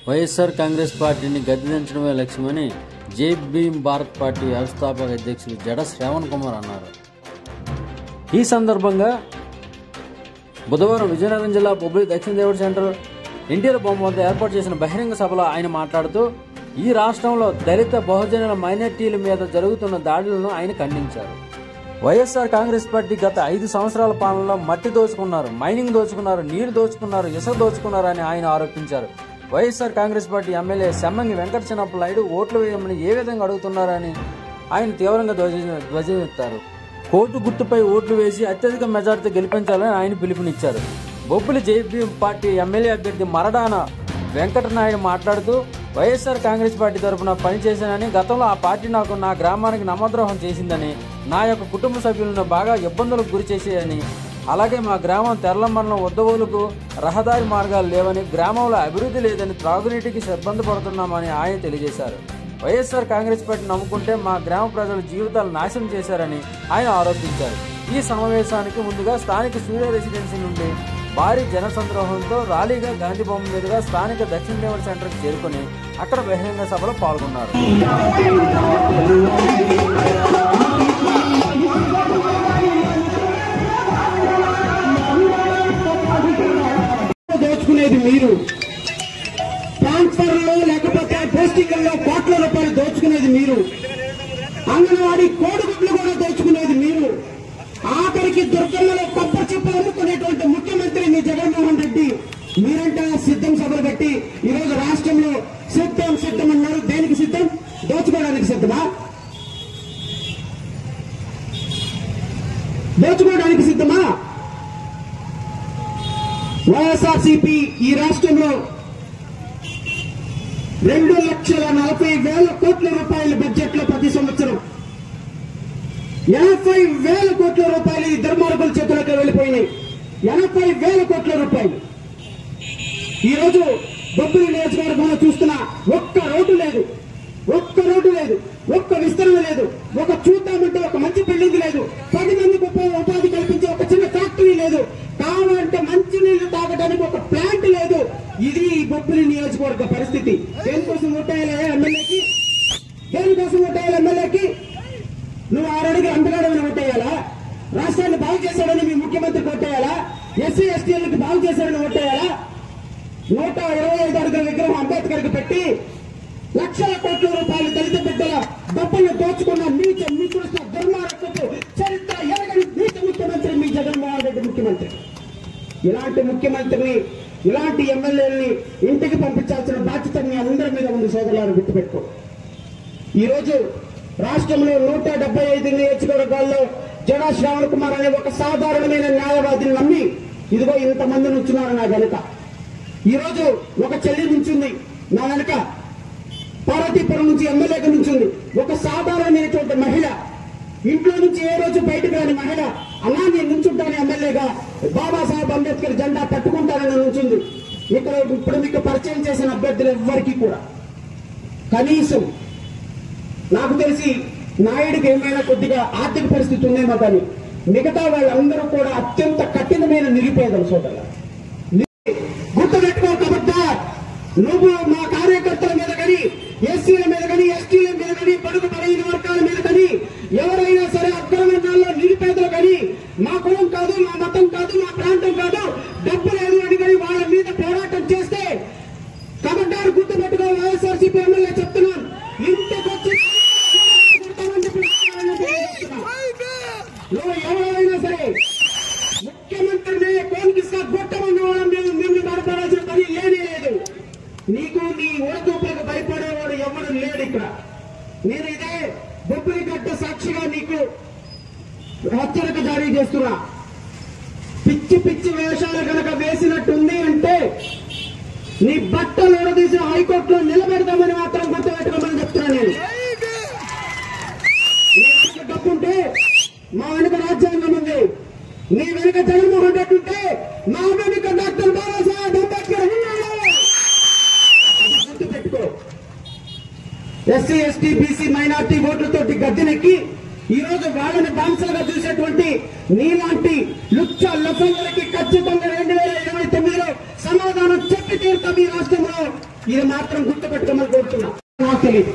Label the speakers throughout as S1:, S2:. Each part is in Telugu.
S1: వైఎస్ఆర్ కాంగ్రెస్ పార్టీని గద్దెదించడమే లక్ష్యమని జై భీమ్ భారత్ పార్టీ వ్యవస్థాపక అధ్యక్షులు జడ శ్రావణ్ కుమార్ అన్నారు. ఈ సందర్భంగా బుధవారం విజయనగరం జిల్లా బొబ్బిలి దక్షిణ దేవుడి సెంటర్ ఎన్టీఆర్ బొమ్మ వద్ద ఏర్పాటు చేసిన బహిరంగ సభలో ఆయన మాట్లాడుతూ ఈ రాష్ట్రంలో దళిత బహుజనుల మైనార్టీల మీద జరుగుతున్న దాడులను ఆయన ఖండించారు. వైఎస్ఆర్ కాంగ్రెస్ పార్టీ గత 5 సంవత్సరాల పాలనలో మట్టి దోచుకున్నారు, మైనింగ్ దోచుకున్నారు, నీరు దోచుకున్నారు, ఇసుక దోచుకున్నారని ఆయన ఆరోపించారు. వైఎస్ఆర్ కాంగ్రెస్ పార్టీ ఎమ్మెల్యే సెమ్మంగి వెంకట చిన్నప్పనాయుడు ఓట్లు వేయమని ఏ విధంగా అడుగుతున్నారని ఆయన తీవ్రంగా ధ్వజమెత్తారు. కోర్టు గుర్తుపై ఓట్లు వేసి అత్యధిక మెజార్టీ గెలిపించాలని ఆయన పిలుపునిచ్చారు. బొబ్బిలి జై భీమ్ పార్టీ ఎమ్మెల్యే అభ్యర్థి మరడాన వెంకటనాయుడు మాట్లాడుతూ వైఎస్ఆర్ కాంగ్రెస్ పార్టీ తరఫున పనిచేశానని, గతంలో ఆ పార్టీ నా గ్రామానికి నమ్మద్రోహం చేసిందని, నా యొక్క కుటుంబ సభ్యులను బాగా ఇబ్బందులకు గురి చేసేయని, అలాగే మా గ్రామం తెరలమరణం ఉద్దవులకు రహదారి మార్గాలు లేవని, గ్రామంలో అభివృద్ధి లేదని, త్రాగునీటికి ఇబ్బంది పడుతున్నామని ఆయన తెలియజేశారు. వైఎస్ఆర్ కాంగ్రెస్ పార్టీ నమ్ముకుంటే మా గ్రామ ప్రజల జీవితాలు నాశనం చేశారని ఆయన ఆరోపించారు. ఈ సమావేశానికి ముందుగా స్థానిక సూర్య రెసిడెన్సీ నుండి భారీ జనసంద్రోహంతో ర్యాలీగా గాంధీ బొమ్మ మీదుగా స్థానిక దక్షిణ దేవుడి సెంటర్కి చేరుకుని అక్కడ బహిరంగ సభలో పాల్గొన్నారు.
S2: దోచుకునేది మీరు, ట్రాన్స్ఫర్లో లేకపోతే పోస్టింగ్లో కోట్ల రూపాయలు దోచుకునేది మీరు, అంగన్వాడీ కోడిగుడ్లు కూడా దోచుకునేది మీరు, ఆఖరికి దుర్గమ్మలో కొబ్బరి చెప్పులు అమ్ముకునేటువంటి ముఖ్యమంత్రి మీ జగన్మోహన్ రెడ్డి. మీరంటే సిద్ధం సభలు పెట్టి ఈరోజు రాష్ట్రంలో సిద్ధం సిద్ధం అన్నారు. దేనికి సిద్ధం? దోచుకోవడానికి సిద్ధమా? దోచుకోవడానికి సిద్ధమా? వైఎస్ఆర్సీపీ ఈ రాష్ట్రంలో 2,40,000 కోట్ల రూపాయల బడ్జెట్ లో ప్రతి సంవత్సరం 80,000 కోట్ల రూపాయలు ఈ దుర్మార్గుల చేతులకు వెళ్ళిపోయినాయి. 80,000 కోట్ల రూపాయలు. ఈ రోజు బొబ్బిలి నియోజకవర్గంలో చూస్తున్నా ఒక్క రోడ్డు లేదు, ఒక్క రోడ్డు లేదు, ఒక్క విస్తరణ లేదు, ఒక చూద్దామంటే ఒక మంచి బిల్డింగ్ లేదు, 10 మందికి ఉపాధి కల్పించే ఒక చిన్న ఫ్యాక్టరీ లేదు, కావాలంటే మంచి నీళ్లు తాగడానికి ఒక ప్లాంట్ లేదు. ఇది బొబ్బిలి నియోజకవర్గ పరిస్థితి. దేనికోసం ఓటేయాలి ఎమ్మెల్యేకి? దేనికోసం ఓటేయాలి ఎమ్మెల్యేకి? నువ్వు 6 అడుగులు అంతగాడమని ఓటేయాలా? రాష్ట్రాన్ని బాగు చేశాడని మీ ముఖ్యమంత్రికి ఓటేయాలా? ఎస్సీ ఎస్టీలకు బాగు చేశాడని ఓటేయాలా? 125 అడుగుల విగ్రహం అంబేద్కర్కి పెట్టి లక్షల కోట్ల రూపాయలు దళిత బిడ్డల డబ్బులను దోచుకున్న నీచ నికృష్ట దుర్మార్గపు చరిత్ర ఎరగని నీచ ముఖ్యమంత్రి మీ జగన్మోహన్ రెడ్డి ముఖ్యమంత్రి. ఇలాంటి ముఖ్యమంత్రిని, ఇలాంటి ఎమ్మెల్యేలని ఇంటికి పంపించాల్సిన బాధ్యత మీ అందరి మీద ఉంది. సోదరులను గుర్తుపెట్టుకో. ఈ రోజు రాష్ట్రంలో 175 నియోజకవర్గాల్లో జడ శ్రావణ్ కుమార్ అనే ఒక సాధారణమైన న్యాయవాదిని నమ్మి ఇదిగో ఇంతమంది నుంచున్నారు నా వెనుక. ఈ రోజు ఒక చెల్లి నుంచింది నా వెనుక, పార్వతీపురం నుంచి ఎమ్మెల్యేగా నుంచింది ఒక సాధారణమైనటువంటి మహిళ, ఇంట్లో నుంచి ఏ రోజు బయటకు రాని మహిళ. అలా నేను నుంచుంటాను ఎమ్మెల్యేగా, బాబాసాహెబ్ అంబేద్కర్ జెండా పట్టుకుంటానని నుంచింది. ఇక్కడ ఇప్పుడు మీకు పరిచయం చేసిన అభ్యర్థులు ఎవ్వరికీ కూడా కనీసం నాకు తెలిసి నాయుడికి ఏమైనా కొద్దిగా ఆర్థిక పరిస్థితి ఉందేమో, కానీ మిగతా వాళ్ళందరూ కూడా అత్యంత కఠినమైన నిరుపేదలు. సోదరులు గుర్తుపెట్టుకో. కాబట్టి నువ్వు మా కార్యకర్తల మీద కానీ, ఎస్సీల మీద కానీ, ఎస్టీల మీద కానీ, బడుగు బలహీన వర్గాల మీద కానీ, ఎవరైనా సరే అక్రమాల్లో నిరుపేదలు కానీ, మా కులం కాదు, మా మతం కాదు, మా ప్రాంతం కాదు, డబ్బు లేదు అని కానీ వాళ్ళ మీద పోరాటం చేస్తే కబడ్డారు. గుర్తుపెట్టుకో. వైఎస్ఆర్సీపీ ఎమ్మెల్యే చెప్తున్నాను, ఇంటికొచ్చి నువ్వు ఎవరైనా సరే ముఖ్యమంత్రిని కోన్కిస్గా గొట్టమన్న వాళ్ళ మీద నిన్ను భయపడాల్సిన పని లేనే లేదు. నీకు నీ ఓడతూపులకు భయపడేవాడు ఎవరు లేడు ఇక్కడ. నేను ఇదే బొబ్బిలి గడ్డ సాక్షిగా నీకు హెచ్చరిక జారీ చేస్తున్నా. పిచ్చి పిచ్చి వేషాలు కనుక వేసినట్టుంది అంటే నీ బట్టలు ఊడదీసి హైకోర్టులో నిలబెడతామని మాత్రం గుర్తుపెట్టుకోమని చెప్తున్నా. నేను డబ్బుంటే మా వెనుక రాజ్యాంగం ఉంది, నీ వెనుక జగన్మోహన్ రెడ్డి ఉంటే మా వెనుక డాక్టర్ బాబాసాహెబ్ అంబేద్కర్ ఉన్నాడు. అది గుర్తుపెట్టుకో. ఎస్సీ ఎస్టీ బీసీ మైనార్టీ ఓట్లతోటి గద్దెనెక్కి ఈ రోజు వాళ్ళని బాన్సలుగా చూసేటువంటి నీలాంటి లుచ్చ లఫందరికి ఖచ్చితంగా 2029లో సమాధానం చెప్పి తీరుతాం ఈ రాష్ట్రంలో. ఇది మాత్రం గుర్తుపెట్టుకోమని కోరుతున్నాం. నాకు తెలియదు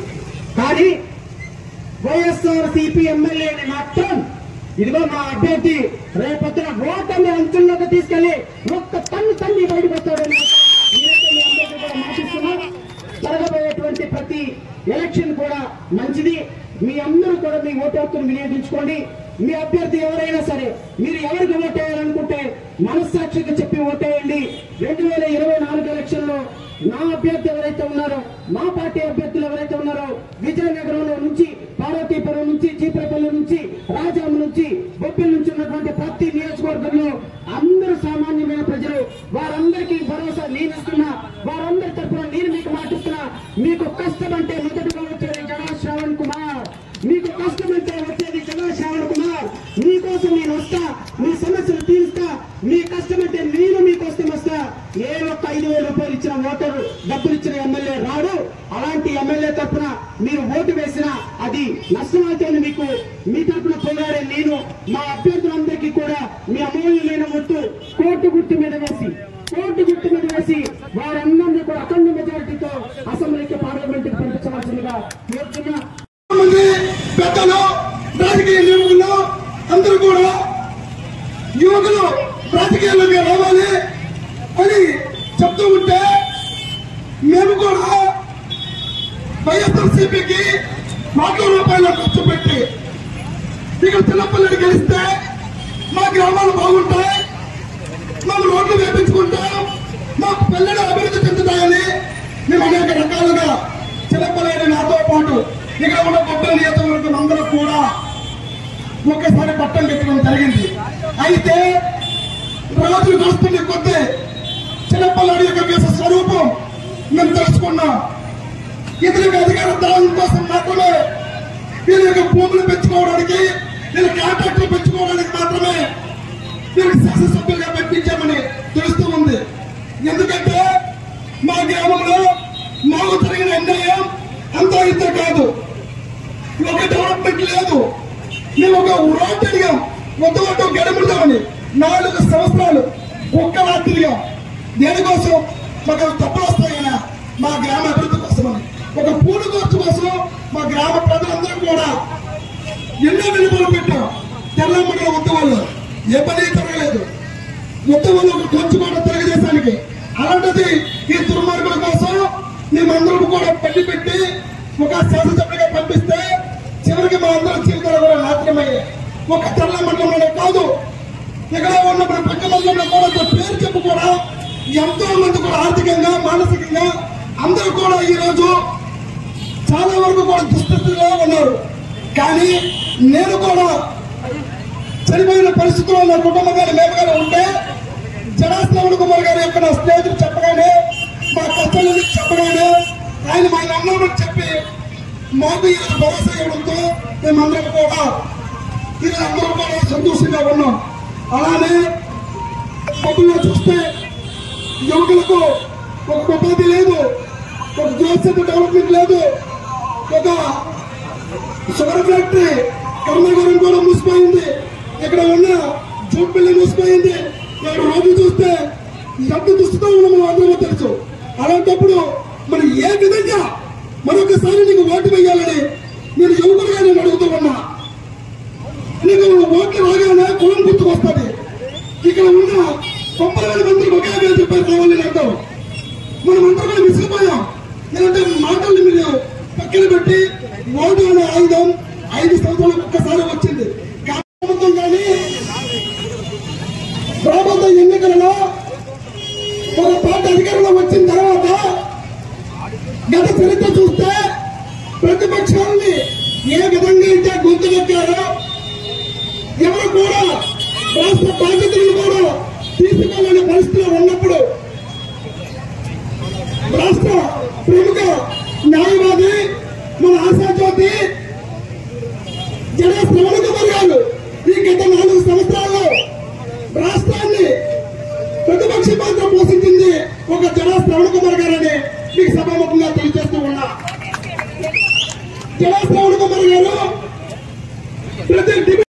S2: కానీ వైఎస్ఆర్సీపీ ఎమ్మెల్యేని మాత్రం ఇదిగో మా అభ్యర్థి రేపొద్దున ఓటమి అంచుల్లోకి తీసుకెళ్లి ఒక్క తన్ని బయటకు వస్తాడని మాటిస్తున్నాం. జరగబోయేటువంటి ప్రతి ఎలక్షన్ కూడా మంచిది. మీ అందరూ కూడా మీ ఓటు హక్కును వినియోగించుకోండి. మీ అభ్యర్థి ఎవరైనా సరే మీరు ఎవరికి ఓటేయాలనుకుంటే మనస్సాక్షిగా చెప్పి ఓటేయండి. 2024 ఎలక్షన్ లో నా అభ్యర్థి ఎవరైతే ఉన్నారో, మా పార్టీ అభ్యర్థులు ఎవరైతే ఉన్నారో, విజయనగరంలో నుంచి, పార్వతీపురం నుంచి, చీపురపల్లి నుంచి, రాజాం నుంచి, బొబ్బిలి నుంచి ఉన్నటువంటి ప్రతి నియోజకవర్గంలో అందరూ సామాన్యమైన ప్రజలు. వారందరికీ భరోసా నేను ఇస్తున్నా. వారందరి తరఫున నేను మీకు మాటిస్తున్నా. మీకు కష్టం అంటే మొదటిగా వచ్చేది జడా శ్రావణ్ కుమార్. మీకు కష్టం అంటే వచ్చేది జడా శ్రావణ్ కుమార్. మీకోసం నేను వస్తా, మీ సమస్యలు తీరుస్తా. మీ కష్టం అంటే నేను మీకోసం వస్తా. ఏ ఒక్క 5,000 రూపాయలు ఇచ్చిన ఓటరు, డబ్బులు ఇచ్చిన ఎమ్మెల్యే రాడు. అలాంటి ఎమ్మెల్యే తరఫున మీరు ఓటు వేసినా అది నష్టమైతే మీకు మీ తరఫున పోరాడే నేను మా అభ్యర్థులందరికీ కూడా మీ అమూల్యమైన ఓటు కోర్టు గుర్తు మీద వేసి వారందరినీ కూడా అఖండ మెజారిటీతో అసెంబ్లీకి, పార్లమెంట్ కి పంపించవలసిందిగా కోరుతున్నా.
S3: పెద్దలు, రాజకీయ యువకులు అందరూ కూడా యువకులు రాజకీయాల్లోకి రావాలి అని చెప్తూ ఉంటే మేము కూడా వైఎస్ఆర్సీపీకి ₹1,00,000 ఖర్చు పెట్టి ఇక్కడ చిన్నపిల్లలు గెలిస్తే మా గ్రామాలు బాగుంటాయి, మాకు రోడ్లు వేపించుకుంటాం, మాకు పిల్లలు అభివృద్ధి చెందుతాయని మేము అనేక రకాలుగా చిన్నపిల్లలు నాతో పాటు ఇక్కడ ఉన్న కొబ్బరి నియోజకవర్గం అందరూ కూడా ఒక్కసారి పట్టం పెట్టడం జరిగింది. అయితే రోజులు గడుస్తున్న కొద్దీ చిన్నపిల్లడి యొక్క విష స్వరూపం మేము తెలుసుకున్నాం. ఇతనికి అధికార దానం కోసం మాత్రమే, వీళ్ళ యొక్క భూములు పెంచుకోవడానికి, వీళ్ళ కాంట్రాక్టులు పెంచుకోవడానికి మాత్రమే వీళ్ళకి శాసనసభ్యులుగా పెట్టించామని తెలుస్తూ ఉంది. ఎందుకంటే మా గ్రామంలో మాకు జరిగిన అన్యాయం అంతా ఇంత కాదు. ఒక డెవలప్మెంట్ లేదు. మేము ఒక రోడ్ అడిగాం, వద్దు గడముదామని 4 సంవత్సరాలు ఒక్కలా తిరిగాం. దేనికోసం? మాకు తప్పులు వస్తాయన్నా మా గ్రామ అభివృద్ధి కోసమని, ఒక పూల ఖర్చు కోసం మా గ్రామ ప్రజలందరూ కూడా ఎన్నో విలువలు పెట్టాం. తెల్లమ్మడిలో ఉద్యమాలు ఏ పని జరగలేదు. ఉద్యమాలు ఒక ఖర్చు కూడా తెలుగుదేశానికి. అలాంటిది ఈ దుర్మార్గుల కోసం మేమందరం కూడా పట్టి పెట్టి ఒక శాసనసభ్యుడిగా పంపిస్తే చివరికి మా అందరి జీవితాలు కూడా నాశనమయ్యాయి. ఒక తెల్ల మండలంలోనే కాదు, ఇక్కడ ఉన్న పక్క మండలంలో కూడా పేరు చెప్పు కూడా ఎంతో మంది కూడా ఆర్థికంగా, మానసికంగా అందరూ కూడా ఈ రోజు చాలా వరకు కూడా దుస్థితిలో ఉన్నారు. కానీ నేను కూడా చనిపోయిన పరిస్థితుల్లో నా కుటుంబం గారు మేమగానే ఉంటే జడా శ్రావణ్ కుమార్ గారు యొక్క నా స్నేహితులు చెప్పగానే, మా కష్టాల చెప్పగానే ఆయన మా అమ్మని చెప్పి మాకు ఈరోజు భరోసా ఇవ్వడంతో మేమందరం కూడా ఈరోజు అందరూ కూడా సంతోషంగా ఉన్నాం. అలానే పొద్దున్న చూస్తే యువకులకు ఒక ఉపాధి లేదు, ఒక జోసెట్ డెవలప్మెంట్ లేదు, ఒక షుగర్ ఫ్యాక్టరీ కర్మాగారం కూడా మూసిపోయింది, ఇక్కడ ఉన్న జూట్ బిల్లు మూసిపోయింది. ఇక్కడ రోజు చూస్తే ఎంత దుస్థితిలో ఉన్న మనం అందరూ తెలుసు. అలాంటప్పుడు మరి ఏ విధంగా మరొకసారి నీకు ఓటు వేయాలని నేను యువకులుగా నేను అడుగుతూ ఉన్నా. నీకు ఓట్లు రాగానే కులం గుర్తుకొస్తుంది. ఇక్కడ ఉన్న 90,000 మందికి ఒకే రూపాయలు కావాలని అంటాం. మనం అందరూ కూడా విసిగిపోయాం. ఎందుకంటే మాటల్ని మీరు పక్కన పెట్టి ఓటు అనే ఆయుధం 5 సంవత్సరాలకు ఒక్కసారి వచ్చింది. కానీ రాబోయే ఎన్నికలలో ఒక పార్టీ అధికారంలో వచ్చిన తర్వాత గత చరిత్ర చూస్తే ప్రతిపక్షాలని ఏ విధంగా అయితే గొంతు నొక్కారో, ఎవరు కూడా రాష్ట్ర బాధ్యతలను కూడా తీసుకోవాలనే పరిస్థితిలో ఉన్నప్పుడు రాష్ట్ర ప్రముఖ న్యాయవాది మన ఆశాజ్యోతి